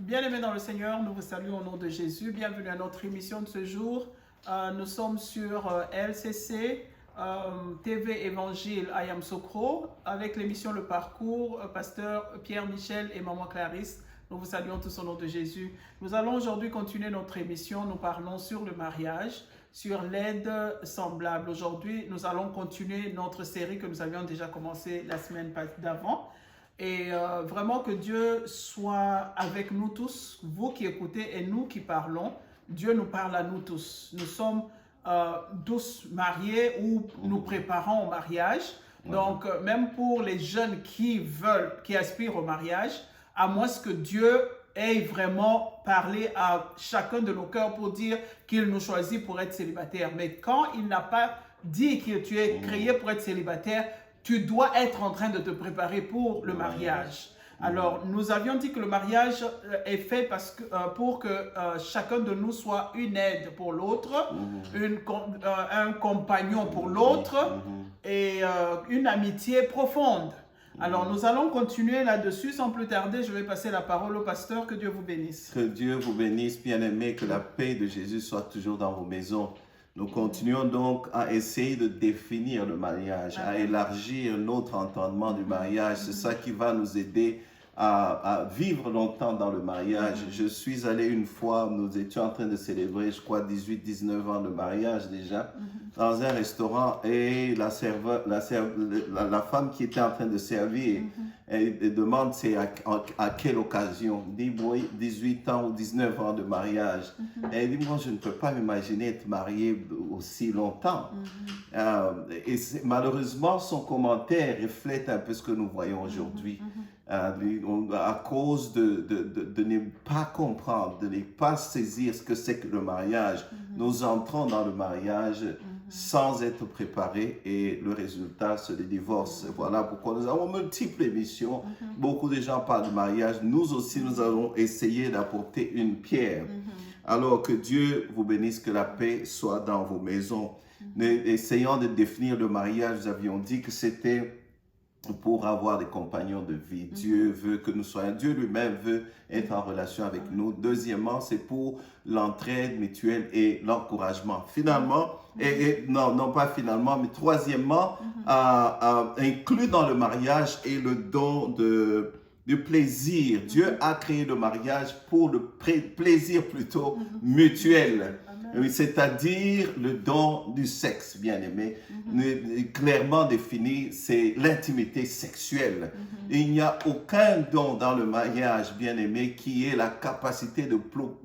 Bien-aimés dans le Seigneur, nous vous saluons au nom de Jésus. Bienvenue à notre émission de ce jour. Nous sommes sur LCC, TV Évangile Ayam Sokro, avec l'émission Le Parcours, pasteur Pierre-Michel et maman Clarisse. Nous vous saluons tous au nom de Jésus. Nous allons aujourd'hui continuer notre émission. Nous parlons sur le mariage, sur l'aide semblable. Aujourd'hui, nous allons continuer notre série que nous avions déjà commencé la semaine d'avant. Et vraiment que Dieu soit avec nous tous, vous qui écoutez et nous qui parlons. Dieu nous parle à nous tous. Nous sommes tous mariés ou nous préparons au mariage. Donc, même pour les jeunes qui aspirent au mariage, à moins que Dieu ait vraiment parlé à chacun de nos cœurs pour dire qu'il nous choisit pour être célibataire. Mais quand il n'a pas dit que tu es créé pour être célibataire, tu dois être en train de te préparer pour le mariage. Alors, nous avions dit que le mariage est fait pour que chacun de nous soit une aide pour l'autre, un compagnon pour l'autre et une amitié profonde. Alors, nous allons continuer là-dessus. Sans plus tarder, je vais passer la parole au pasteur. Que Dieu vous bénisse. Que Dieu vous bénisse, bien-aimés, que la paix de Jésus soit toujours dans vos maisons. Nous continuons donc à essayer de définir le mariage, à élargir notre entendement du mariage. C'est ça qui va nous aider à vivre longtemps dans le mariage. Je suis allé une fois, nous étions en train de célébrer, je crois, 18-19 ans de mariage déjà, dans un restaurant, et la femme qui était en train de servir, elle demande c'est à quelle occasion. Elle dit, oui, 18 ans ou 19 ans de mariage. Et elle dit, moi, je ne peux pas m'imaginer être mariée aussi longtemps. Et malheureusement, son commentaire reflète un peu ce que nous voyons aujourd'hui. À cause de ne pas comprendre, de ne pas saisir ce que c'est que le mariage, nous entrons dans le mariage sans être préparés et le résultat, c'est le divorce. Voilà pourquoi nous avons multiples émissions. Beaucoup de gens parlent de mariage. Nous aussi, nous allons essayer d'apporter une pierre. Alors que Dieu vous bénisse, que la paix soit dans vos maisons. Essayons de définir le mariage. Nous avions dit que c'était pour avoir des compagnons de vie. Dieu veut que nous soyons, Dieu lui-même veut être en relation avec nous. Deuxièmement, c'est pour l'entraide mutuelle et l'encouragement. Finalement, non pas finalement, mais troisièmement, inclus dans le mariage est le don du plaisir. Dieu a créé le mariage pour le plaisir plutôt mutuel. C'est-à-dire le don du sexe, bien-aimé, clairement défini, c'est l'intimité sexuelle. Il n'y a aucun don dans le mariage, bien-aimé, qui ait la capacité de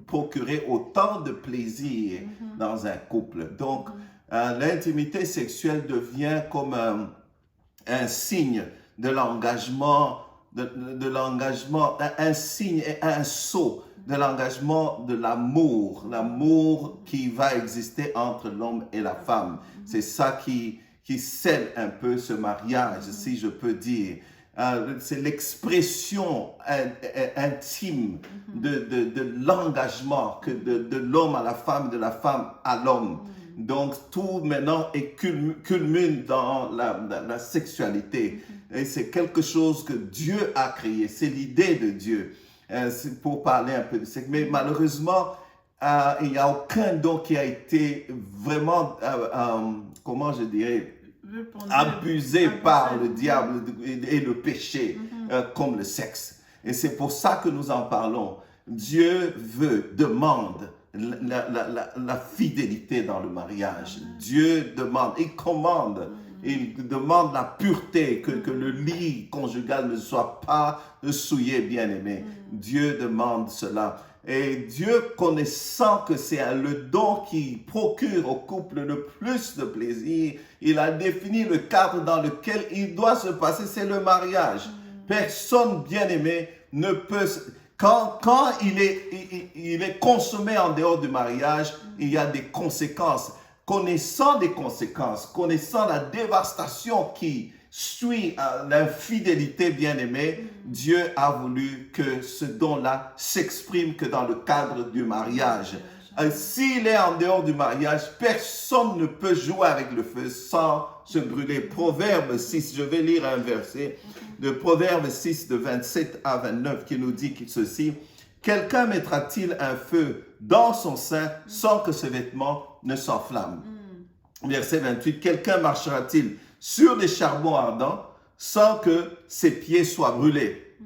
procurer autant de plaisir dans un couple. Donc, l'intimité sexuelle devient comme un signe de l'engagement, un signe et un sceau de l'engagement de l'amour qui va exister entre l'homme et la femme. C'est ça qui scelle un peu ce mariage, si je peux dire. C'est l'expression intime de l'engagement que de l'homme à la femme, de la femme à l'homme. Donc tout maintenant culmine dans la sexualité. Et c'est quelque chose que Dieu a créé, c'est l'idée de Dieu. C'est pour parler un peu de sexe. Mais malheureusement, il n'y a aucun don qui a été vraiment, comment je dirais, abusé par le diable et le péché, comme le sexe. Et c'est pour ça que nous en parlons. Dieu demande la fidélité dans le mariage. Dieu demande, il commande. Il demande la pureté, que le lit conjugal ne soit pas souillé, bien-aimé. Dieu demande cela. Et Dieu, connaissant que c'est le don qui procure au couple le plus de plaisir, il a défini le cadre dans lequel il doit se passer, c'est le mariage. Personne, bien-aimé, ne peut... Quand il est consommé en dehors du mariage, il y a des conséquences. Connaissant les conséquences, connaissant la dévastation qui suit l'infidélité, bien-aimée, Dieu a voulu que ce don-là s'exprime que dans le cadre du mariage. S'il est en dehors du mariage, personne ne peut jouer avec le feu sans se brûler. Proverbe 6, je vais lire un verset de Proverbe 6 de 27 à 29 qui nous dit ceci. quelqu'un mettra-t-il un feu dans son sein sans que ses vêtements ne s'enflamment? Verset 28, quelqu'un marchera-t-il sur des charbons ardents sans que ses pieds soient brûlés?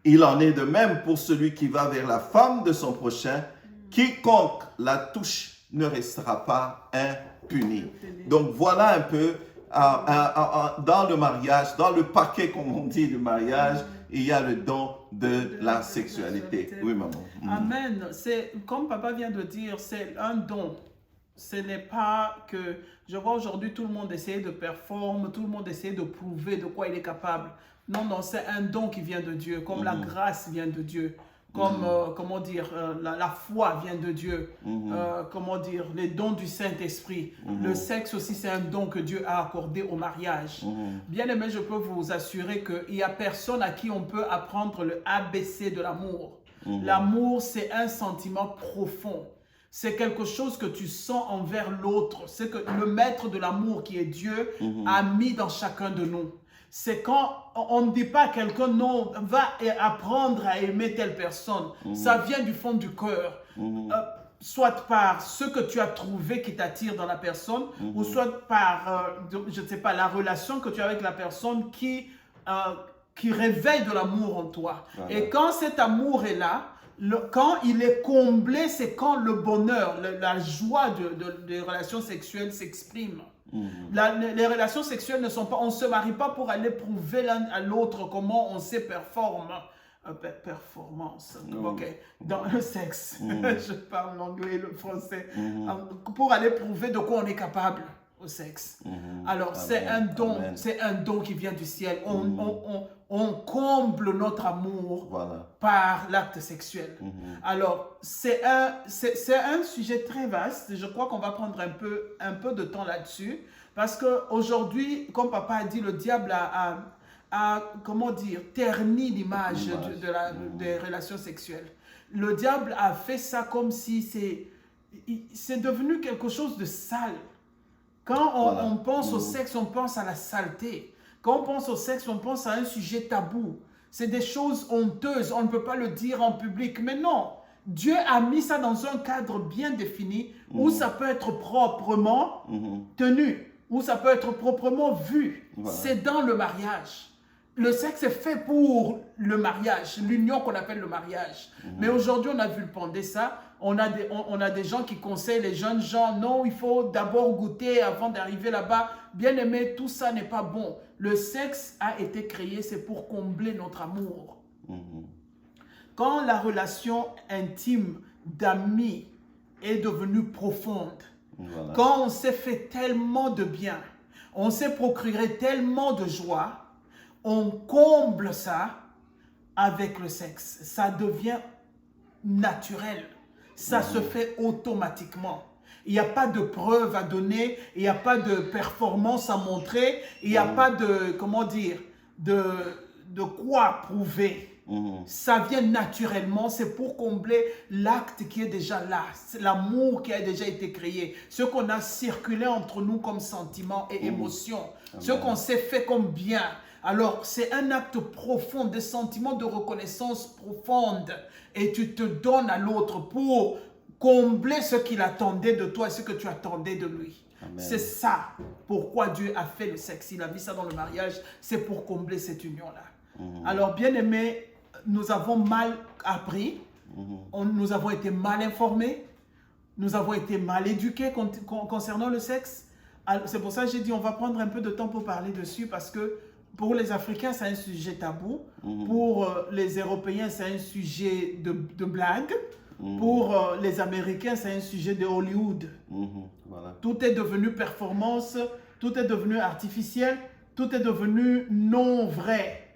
Il en est de même pour celui qui va vers la femme de son prochain. Quiconque la touche ne restera pas impuni. Donc voilà un peu, dans le mariage, dans le paquet, comme on dit, du mariage, il y a le don de la sexualité. Oui, maman. Amen. C'est, comme papa vient de dire, c'est un don. Ce n'est pas que, je vois aujourd'hui tout le monde essayer de performer, tout le monde essayer de prouver de quoi il est capable. Non, non, c'est un don qui vient de Dieu, comme la grâce vient de Dieu. Comme, comment dire, la foi vient de Dieu. Comment dire, les dons du Saint-Esprit. Le sexe aussi, c'est un don que Dieu a accordé au mariage. Bien aimé, je peux vous assurer qu'il n'y a personne à qui on peut apprendre le ABC de l'amour. L'amour, c'est un sentiment profond. C'est quelque chose que tu sens envers l'autre. C'est que le maître de l'amour, qui est Dieu, a mis dans chacun de nous. C'est quand on ne dit pas à quelqu'un, non, va apprendre à aimer telle personne. Ça vient du fond du cœur. Soit par ce que tu as trouvé qui t'attire dans la personne, ou soit par, je ne sais pas, la relation que tu as avec la personne qui réveille de l'amour en toi. Voilà. Et quand cet amour est là, quand il est comblé, c'est quand le bonheur, la joie des relations sexuelles s'exprime. Les relations sexuelles ne sont pas, on ne se marie pas pour aller prouver l'un à l'autre comment on sait performance, ok, dans le sexe, je parle l'anglais et le français, pour aller prouver de quoi on est capable au sexe. Alors c'est un don, c'est un don qui vient du ciel. On comble notre amour par l'acte sexuel. Alors c'est un sujet très vaste. Je crois qu'on va prendre un peu de temps là-dessus, parce qu'aujourd'hui, comme papa a dit, le diable a comment dire, terni l'image des relations sexuelles. Le diable a fait ça comme si c'est devenu quelque chose de sale. Quand on pense au sexe, on pense à la saleté. Quand on pense au sexe, on pense à un sujet tabou. C'est des choses honteuses, on ne peut pas le dire en public. Mais non, Dieu a mis ça dans un cadre bien défini où ça peut être proprement tenu, où ça peut être proprement vu. C'est dans le mariage. Le sexe est fait pour le mariage, l'union qu'on appelle le mariage. Mais aujourd'hui, on a vulpendé ça. On a des gens qui conseillent les jeunes gens, non, il faut d'abord goûter avant d'arriver là-bas. Bien aimé, tout ça n'est pas bon. Le sexe a été créé, c'est pour combler notre amour. Quand la relation intime d'amis est devenue profonde, quand on s'est fait tellement de bien, on s'est procuré tellement de joie, on comble ça avec le sexe. Ça devient naturel. Ça se fait automatiquement. Il n'y a pas de preuve à donner, il n'y a pas de performance à montrer, il n'y a pas de, comment dire, de quoi prouver. Ça vient naturellement, c'est pour combler l'acte qui est déjà là, l'amour qui a déjà été créé, ce qu'on a circulé entre nous comme sentiment et émotion, ce qu'on s'est fait comme bien. Alors, c'est un acte profond, des sentiments de reconnaissance profonde. Et tu te donnes à l'autre pour combler ce qu'il attendait de toi et ce que tu attendais de lui. C'est ça pourquoi Dieu a fait le sexe. Il a mis ça dans le mariage. C'est pour combler cette union-là. Alors, bien aimé, nous avons mal appris. Nous avons été mal informés. Nous avons été mal éduqués concernant le sexe. C'est pour ça que j'ai dit on va prendre un peu de temps pour parler dessus, parce que pour les Africains, c'est un sujet tabou. Pour les Européens, c'est un sujet de blague. Pour les Américains, c'est un sujet de Hollywood. Tout est devenu performance, tout est devenu artificiel, tout est devenu non vrai.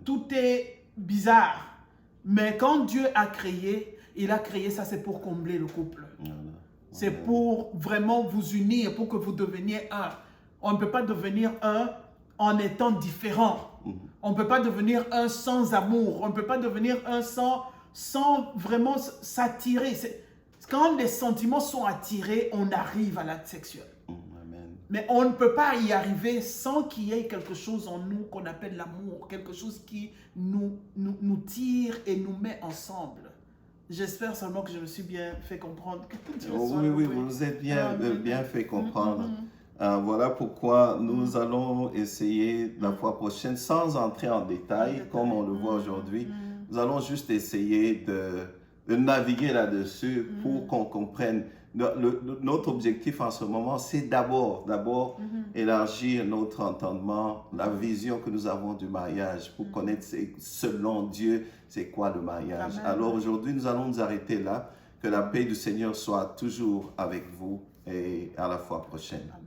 Tout est bizarre. Mais quand Dieu a créé, il a créé ça, c'est pour combler le couple. C'est pour vraiment vous unir, pour que vous deveniez un. On ne peut pas devenir un en étant différent. On ne peut pas devenir un sans amour. On ne peut pas devenir un sans vraiment s'attirer. Quand les sentiments sont attirés, on arrive à l'acte sexuel. Mais on ne peut pas y arriver sans qu'il y ait quelque chose en nous qu'on appelle l'amour, quelque chose qui nous tire et nous met ensemble. J'espère seulement que je me suis bien fait comprendre. Oui, oui, vous vous êtes bien fait comprendre. Voilà pourquoi nous allons essayer la fois prochaine, sans entrer en détail, comme on le voit aujourd'hui, nous allons juste essayer de naviguer là-dessus pour qu'on comprenne. Notre objectif en ce moment, c'est d'abord élargir notre entendement, la vision que nous avons du mariage, pour connaître selon Dieu, c'est quoi le mariage. Amen. Alors aujourd'hui, nous allons nous arrêter là. Que la paix du Seigneur soit toujours avec vous et à la fois prochaine. Amen.